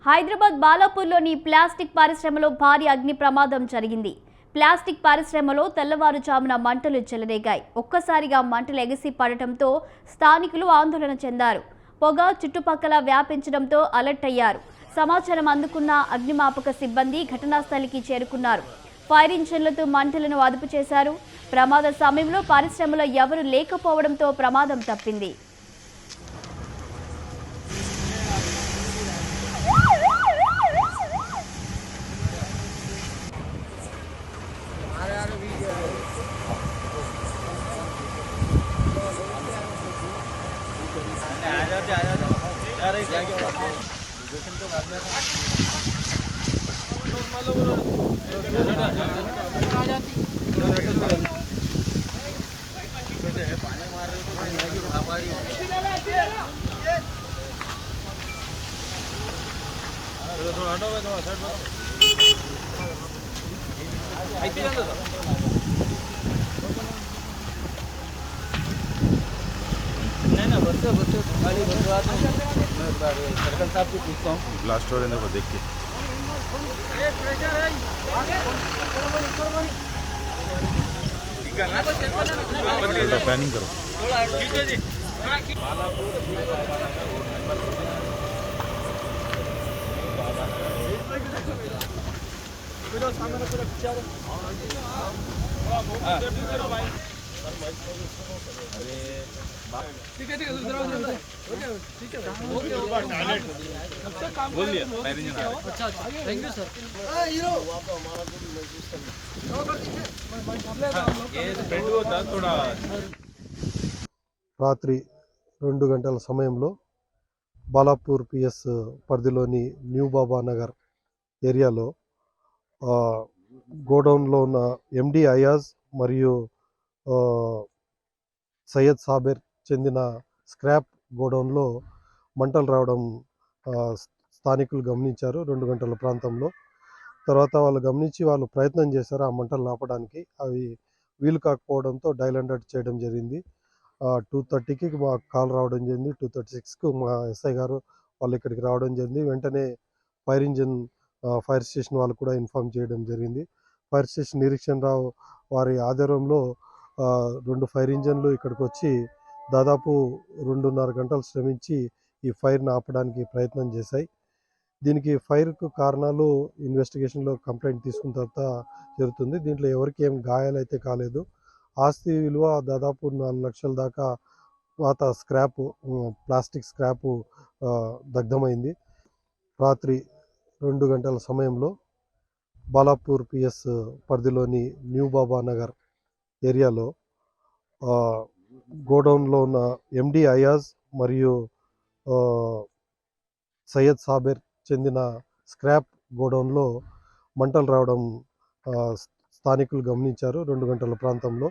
Hyderabad బాలాపూర్లోని plastic పరిశ్రమలో భారీ అగ్ని ప్రమాదం జరిగింది. ప్లాస్టిక్ పరిశ్రమలో తెల్లవారుజామున మంటలు చెలరేగాయి. ఒక్కసారిగా మంటలు ఎగసి పడటంతో స్థానికులు ఆందోళన చెందారు. పొగ చుట్టుపక్కల వ్యాపించడంతో అలర్ట్ అయ్యారు. సమాచారం అందుకున్న అగ్నిమాపక సిబ్బంది ఘటనా స్థలికి చేరుకున్నారు. ఫైర్ ఇంజన్లతో మంటలను అదుపు చేశారు. ప్రమాద సమయంలో పరిశ్రమలో ఎవరూ లేకపోవడంతో ప్రమాదం తప్పింది. ब्लास्ट हो रहे हैं देख के प्लानिंग करो। రాత్రి 2 గంటల సమయంలో బాలాపూర్ పిఎస్ పరిధిలోని న్యూ బాబా నగర్ ఏరియాలో గోడౌన్లో ఉన్న ఎండి అయాజ్ మరియు సయ్యద్ సాబెర్ చెందిన స్క్రాప్ గోడౌన్లో మంటలు రావడం స్థానికులు గమనించారు 2 గంటల ప్రాంతంలో. తర్వాత వాళ్ళు గమనించి వాళ్ళు ప్రయత్నం చేశారు ఆ మంటలు ఆపడానికి. అవి వీలు కాకపోవడంతో డయల్ 100 చేయడం జరిగింది. 2:30కి మాకు కాల్ రావడం జరిగింది. 2:36కు మా ఎస్ఐ గారు వాళ్ళు ఇక్కడికి రావడం జరిగింది. వెంటనే ఫైర్ స్టేషన్ వాళ్ళు కూడా ఇన్ఫార్మ్ చేయడం జరిగింది. ఫైర్ స్టేషన్ నిరీక్షణరావు వారి ఆధ్వర్యంలో 2 ఫైర్ ఇంజన్లు ఇక్కడికి వచ్చి దాదాపు 2.5 గంటలు శ్రమించి ఈ ఫైర్ని ఆపడానికి ప్రయత్నం చేశాయి. దీనికి ఫైర్కు కారణాలు ఇన్వెస్టిగేషన్లో కంప్లైంట్ తీసుకున్న తర్వాత జరుగుతుంది. దీంట్లో ఎవరికి ఏం గాయాలైతే కాలేదు. ఆస్తి విలువ దాదాపు 4 లక్షల దాకా పాత ప్లాస్టిక్ స్క్రాపు దగ్ధమైంది. రాత్రి 2 గంటల సమయంలో బాలాపూర్ పిఎస్ పరిధిలోని న్యూ బాబా నగర్ ఏరియాలో గోడౌన్లో ఉన్న ఎండి అయాజ్ మరియు సయ్యద్ సాబెర్ చెందిన స్క్రాప్ గోడౌన్లో మంటలు రావడం స్థానికులు గమనించారు 2 గంటల ప్రాంతంలో.